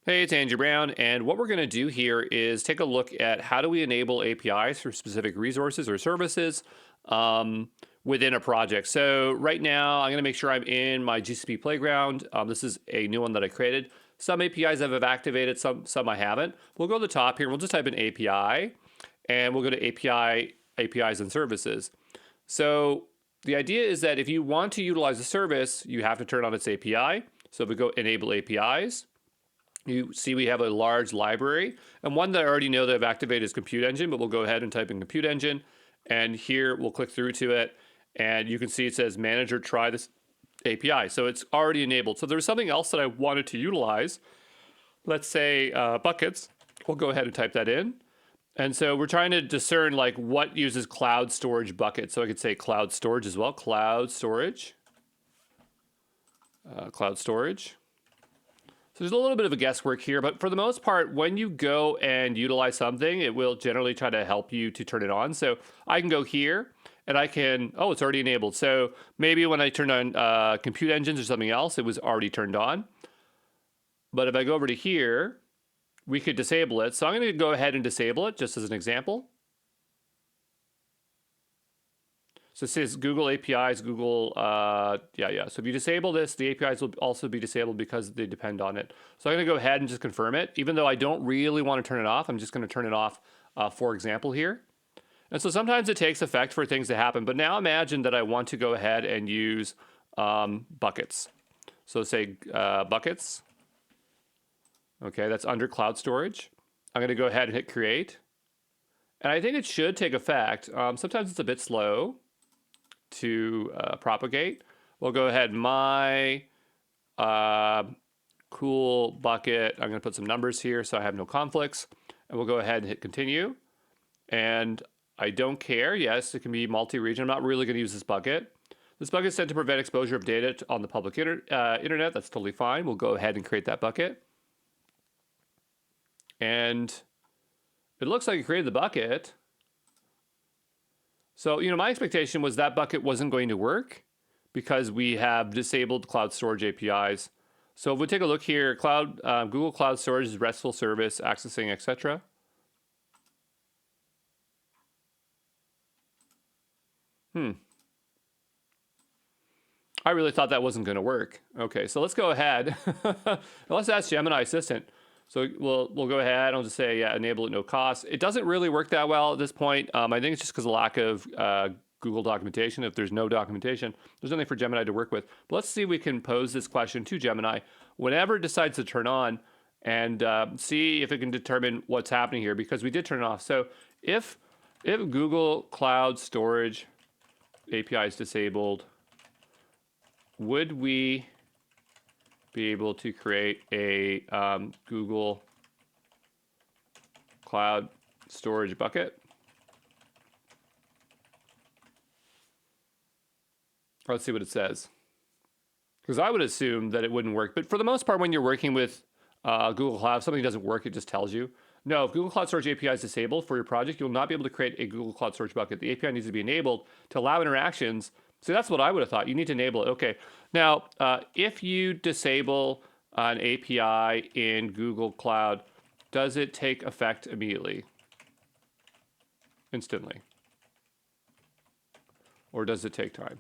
Hey, it's Andrew Brown, and what we're going to do here is take a look at how do we enable APIs for specific resources or services within a project. So right now, I'm going to make sure I'm in my GCP Playground. This is a new one that I created. Some APIs I have activated, some I haven't. We'll go to the top here. We'll just type in API, and we'll go to APIs and services. So the idea is that if you want to utilize a service, you have to turn on its API. So if we go enable APIs, you see we have a large library, and one that I already know that I've activated is Compute Engine, but we'll go ahead and type in Compute Engine, and here we'll click through to it, and you can see it says manager try this API. So it's already enabled. So there's something else that I wanted to utilize. Let's say buckets. We'll go ahead and type that in. And so we're trying to discern like what uses cloud storage buckets. So I could say cloud storage as well. Cloud storage. Cloud storage. So there's a little bit of a guesswork here, but for the most part, when you go and utilize something, it will generally try to help you to turn it on. So I can go here and I can, oh, it's already enabled. So maybe when I turned on compute engines or something else, it was already turned on. But if I go over to here, we could disable it. So I'm going to go ahead and disable it just as an example. So it says Google APIs, Google, So if you disable this, the APIs will also be disabled because they depend on it. So I'm going to go ahead and just confirm it. Even though I don't really want to turn it off, I'm just going to turn it off, for example, here. And so sometimes it takes effect for things to happen. But now imagine that I want to go ahead and use buckets. So say buckets. Okay, that's under cloud storage. I'm going to go ahead and hit create. And I think it should take effect. Sometimes it's a bit slow to propagate. We'll go ahead, my cool bucket. I'm going to put some numbers here so I have no conflicts. And we'll go ahead and hit continue. And I don't care. Yes, it can be multi-region. I'm not really going to use this bucket. This bucket is sent to prevent exposure of data on the public internet. That's totally fine. We'll go ahead and create that bucket. And it looks like it created the bucket. So, my expectation was that bucket wasn't going to work because we have disabled cloud storage APIs. So if we take a look here, Google Cloud Storage is RESTful service, accessing, etc. I really thought that wasn't going to work. Okay, so let's go ahead. Let's ask Gemini Assistant. So we'll go ahead. I'll just say, yeah, enable at no cost. It doesn't really work that well at this point. I think it's just because of lack of Google documentation. If there's no documentation, there's nothing for Gemini to work with. But let's see if we can pose this question to Gemini whenever it decides to turn on and see if it can determine what's happening here, because we did turn it off. So if Google Cloud Storage API is disabled, would we be able to create a Google Cloud Storage bucket? Let's see what it says. Because I would assume that it wouldn't work. But for the most part, when you're working with Google Cloud, if something doesn't work, it just tells you. No, if Google Cloud Storage API is disabled for your project, you'll not be able to create a Google Cloud Storage bucket. The API needs to be enabled to allow interactions. So that's what I would have thought. You need to enable it. Okay. Now, if you disable an API in Google Cloud, does it take effect immediately? Instantly? Or does it take time?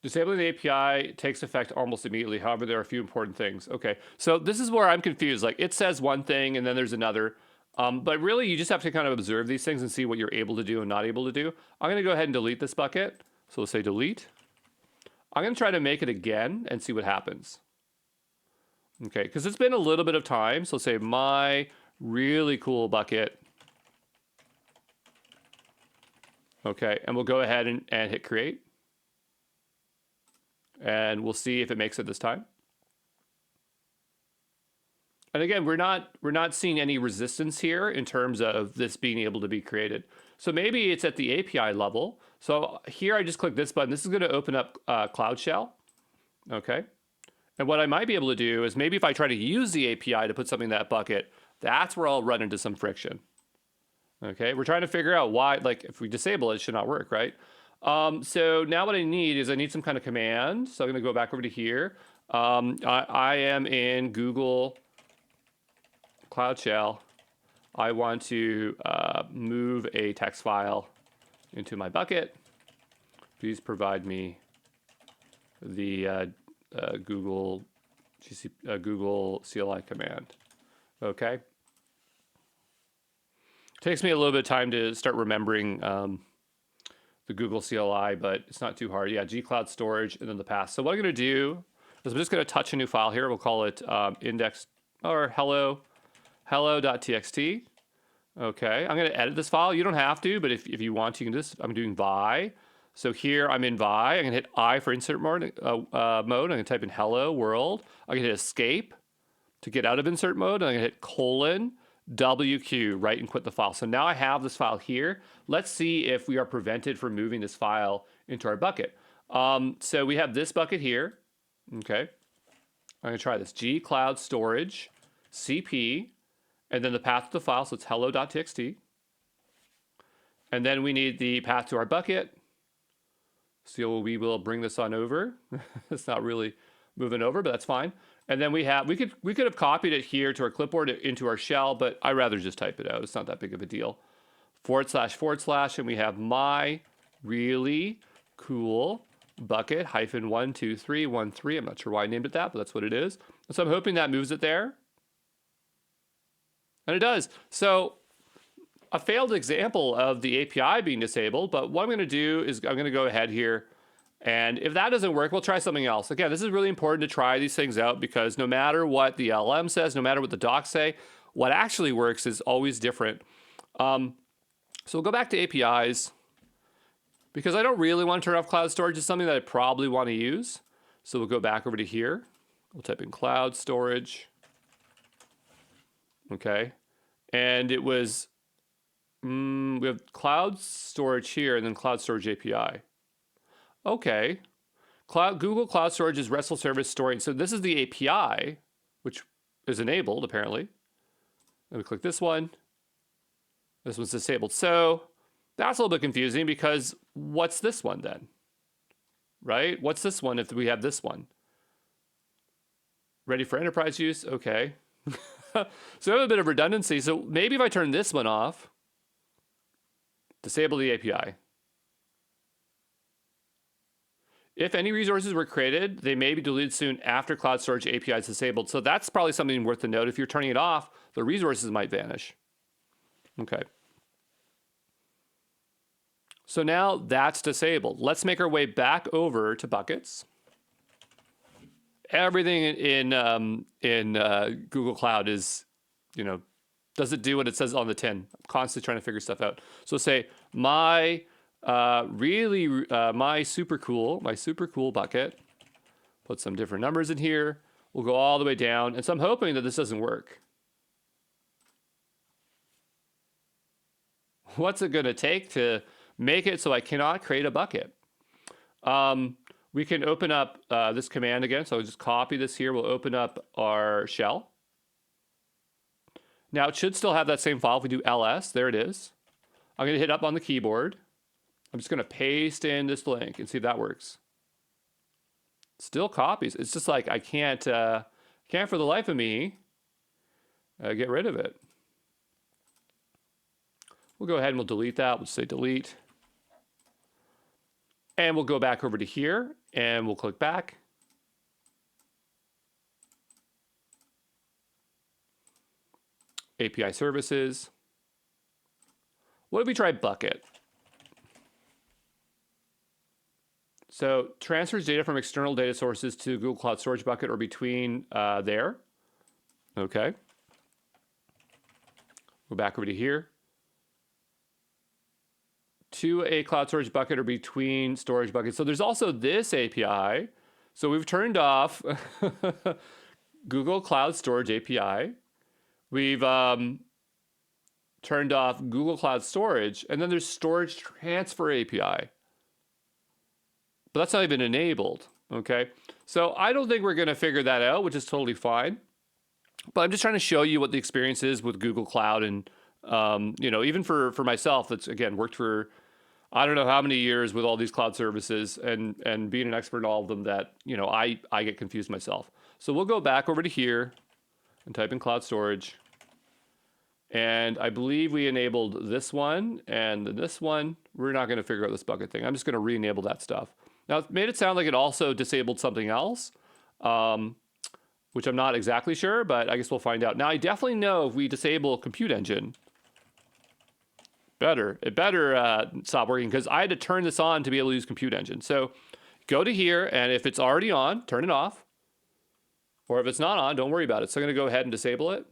Disabling the API takes effect almost immediately. However, there are a few important things. Okay, so this is where I'm confused. Like, it says one thing and then there's another. But really, you just have to kind of observe these things and see what you're able to do and not able to do. I'm going to go ahead and delete this bucket. So we'll say delete. I'm going to try to make it again and see what happens. Okay, because it's been a little bit of time. So say my really cool bucket. Okay, and we'll go ahead and hit create. And we'll see if it makes it this time. And again, we're not seeing any resistance here in terms of this being able to be created. So maybe it's at the API level. So here I just click this button. This is going to open up Cloud Shell. Okay. And what I might be able to do is maybe if I try to use the API to put something in that bucket, that's where I'll run into some friction. Okay. We're trying to figure out why, like if we disable it, it should not work, right? So now what I need is I need some kind of command. So I'm going to go back over to here. I am in Google Cloud Shell. I want to move a text file into my bucket. Please provide me the Google Google CLI command. Okay. Takes me a little bit of time to start remembering the Google CLI, but it's not too hard. Yeah, G-Cloud storage and then the path. So what I'm going to do is I'm just going to touch a new file here. We'll call it index or hello.txt. Okay, I'm going to edit this file. You don't have to, but if you want to, you can just, I'm doing vi. So here I'm in vi. I'm going to hit I for insert mode. I'm going to type in hello world. I'm going to hit escape to get out of insert mode. And I'm going to hit colon WQ, right, and quit the file. So now I have this file here. Let's see if we are prevented from moving this file into our bucket. So we have this bucket here. Okay, I'm going to try this. G Cloud Storage, CP, and then the path to the file. So it's hello.txt. And then we need the path to our bucket. So we will bring this on over. It's not really moving over, but that's fine. And then we could have copied it here to our clipboard into our shell, but I'd rather just type it out. It's not that big of a deal. // and we have my really cool bucket -12313. I'm not sure why I named it that, but that's what it is. And so I'm hoping that moves it there. And it does. So a failed example of the API being disabled, but what I'm going to do is I'm going to go ahead here. And if that doesn't work, we'll try something else. Again, this is really important to try these things out because no matter what the LM says, no matter what the docs say, what actually works is always different. So we'll go back to APIs because I don't really want to turn off cloud storage. It's something that I probably want to use. So we'll go back over to here. We'll type in cloud storage. Okay. And it was, we have cloud storage here and then cloud storage API. Okay, Google Cloud Storage is RESTful service storing. So this is the API, which is enabled apparently. Let me click this one. This one's disabled. So that's a little bit confusing because what's this one then? Right? What's this one if we have this one? Ready for enterprise use? Okay. So I have a bit of redundancy. So maybe if I turn this one off, disable the API. If any resources were created, they may be deleted soon after cloud storage API is disabled. So that's probably something worth to note. If you're turning it off, the resources might vanish. Okay. So now that's disabled. Let's make our way back over to buckets. Everything in Google Cloud is, does it do what it says on the tin? I'm constantly trying to figure stuff out. So say my super cool bucket. Put some different numbers in here. We'll go all the way down. And so I'm hoping that this doesn't work. What's it going to take to make it so I cannot create a bucket? We can open up this command again. So I'll just copy this here. We'll open up our shell. Now it should still have that same file. If we do ls, there it is. I'm going to hit up on the keyboard. I'm just going to paste in this link and see if that works. Still copies. It's just like I can't for the life of me get rid of it. We'll go ahead and we'll delete that. We'll say delete. And we'll go back over to here and we'll click back. API services. What if we try bucket? So transfers data from external data sources to Google Cloud Storage bucket or between there. Okay. Go back over to here. To a cloud storage bucket or between storage buckets. So there's also this API. So we've turned off Google Cloud Storage API. We've turned off Google Cloud Storage, and then there's Storage Transfer API. But that's not even enabled, okay? So I don't think we're going to figure that out, which is totally fine. But I'm just trying to show you what the experience is with Google Cloud. And, even for myself, that's, again, worked for I don't know how many years with all these cloud services and being an expert in all of them that, I get confused myself. So we'll go back over to here and type in cloud storage. And I believe we enabled this one and this one. We're not going to figure out this bucket thing. I'm just going to re-enable that stuff. Now, it made it sound like it also disabled something else, which I'm not exactly sure, but I guess we'll find out. Now, I definitely know if we disable Compute Engine, it better stop working, because I had to turn this on to be able to use Compute Engine. So go to here, and if it's already on, turn it off. Or if it's not on, don't worry about it. So I'm going to go ahead and disable it.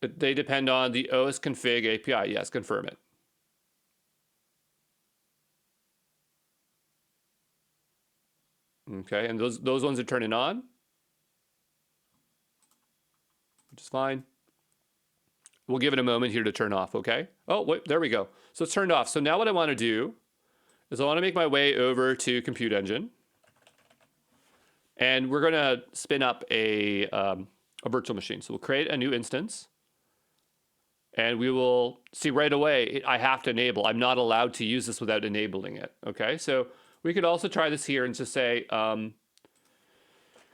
They depend on the OS config API. Yes, confirm it. Okay, and those ones are turning on, which is fine. We'll give it a moment here to turn off, okay? Oh, wait, there we go. So it's turned off. So now what I want to do is I want to make my way over to Compute Engine. And we're going to spin up a virtual machine. So we'll create a new instance. And we will see right away, I have to enable. I'm not allowed to use this without enabling it, okay? So we could also try this here and just say,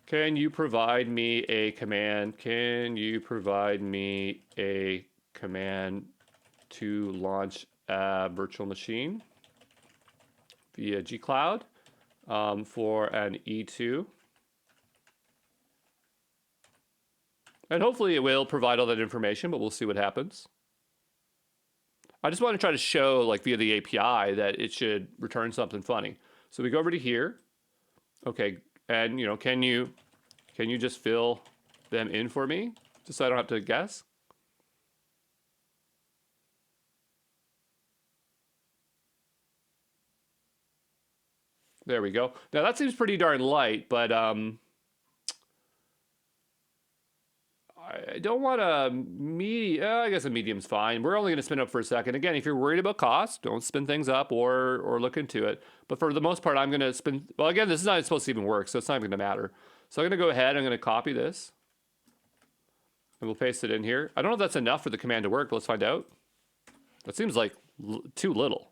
can you provide me a command? Can you provide me a command to launch a virtual machine via gcloud for an E2? And hopefully it will provide all that information, but we'll see what happens. I just want to try to show, like via the API, that it should return something funny. So we go over to here. Okay, and can you just fill them in for me, just so I don't have to guess? There we go. Now that seems pretty darn light, but I don't want a I guess a medium's fine. We're only going to spin up for a second. Again, if you're worried about cost, don't spin things up or look into it. But for the most part, I'm going to spin. Well, again, this is not supposed to even work, so it's not even going to matter. So I'm going to go ahead. I'm going to copy this. And we'll paste it in here. I don't know if that's enough for the command to work, but let's find out. That seems like too little.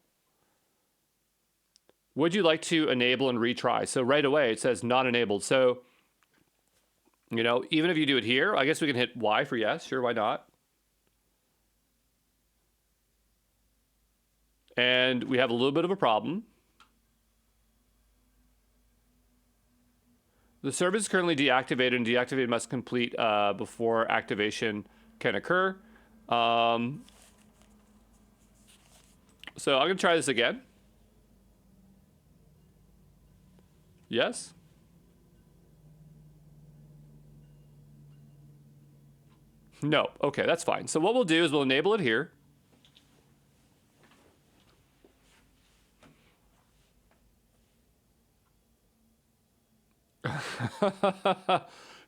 Would you like to enable and retry? So right away, it says not enabled. So even if you do it here, I guess we can hit Y for yes. Sure, why not? And we have a little bit of a problem. The service is currently deactivated, and deactivate must complete before activation can occur. So I'm going to try this again. Yes. No. Okay, that's fine. So what we'll do is we'll enable it here.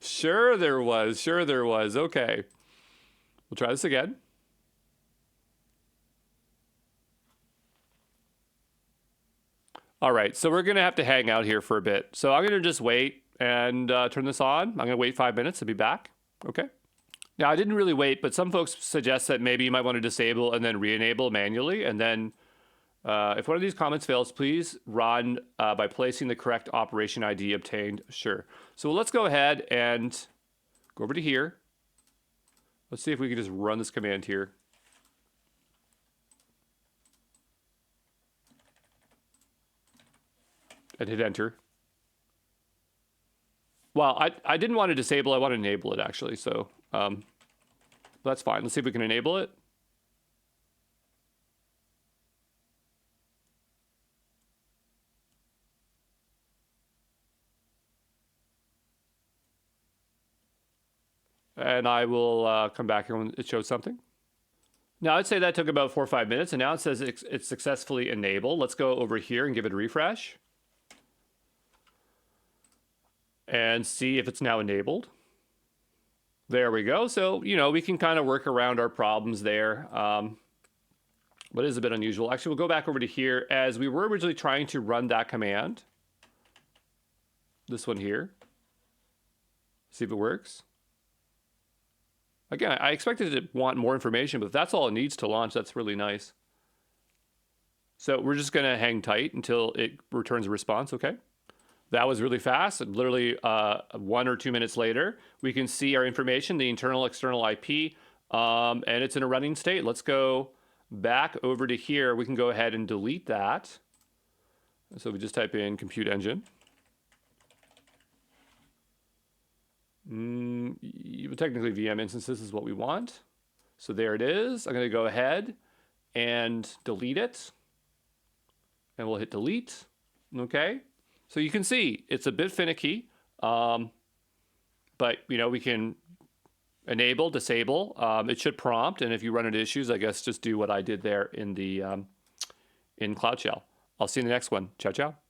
Sure there was. Sure there was. Okay. We'll try this again. All right, so we're going to have to hang out here for a bit. So I'm going to just wait and turn this on. I'm going to wait 5 minutes to be back. Okay. Now, I didn't really wait, but some folks suggest that maybe you might want to disable and then re-enable manually. And then if one of these comments fails, please run by placing the correct operation ID obtained. Sure. So let's go ahead and go over to here. Let's see if we can just run this command here. And hit enter. Well, I didn't want to disable, I want to enable it actually. So that's fine. Let's see if we can enable it. And I will come back here when it shows something. Now I'd say that took about 4 or 5 minutes, and now it says it's successfully enabled. Let's go over here and give it a refresh. And see if it's now enabled. There we go. So, we can kind of work around our problems there. But it is a bit unusual. Actually, we'll go back over to here. As we were originally trying to run that command. This one here. See if it works. Again, I expected it to want more information, but if that's all it needs to launch, that's really nice. So we're just going to hang tight until it returns a response, okay? That was really fast. Literally 1 or 2 minutes later, we can see our information, the internal, external IP, and it's in a running state. Let's go back over to here. We can go ahead and delete that. So we just type in compute engine. Technically VM instances is what we want. So there it is. I'm going to go ahead and delete it. And we'll hit delete. Okay. So you can see it's a bit finicky, but we can enable, disable. It should prompt, and if you run into issues, I guess just do what I did there in the in Cloud Shell. I'll see you in the next one. Ciao, ciao.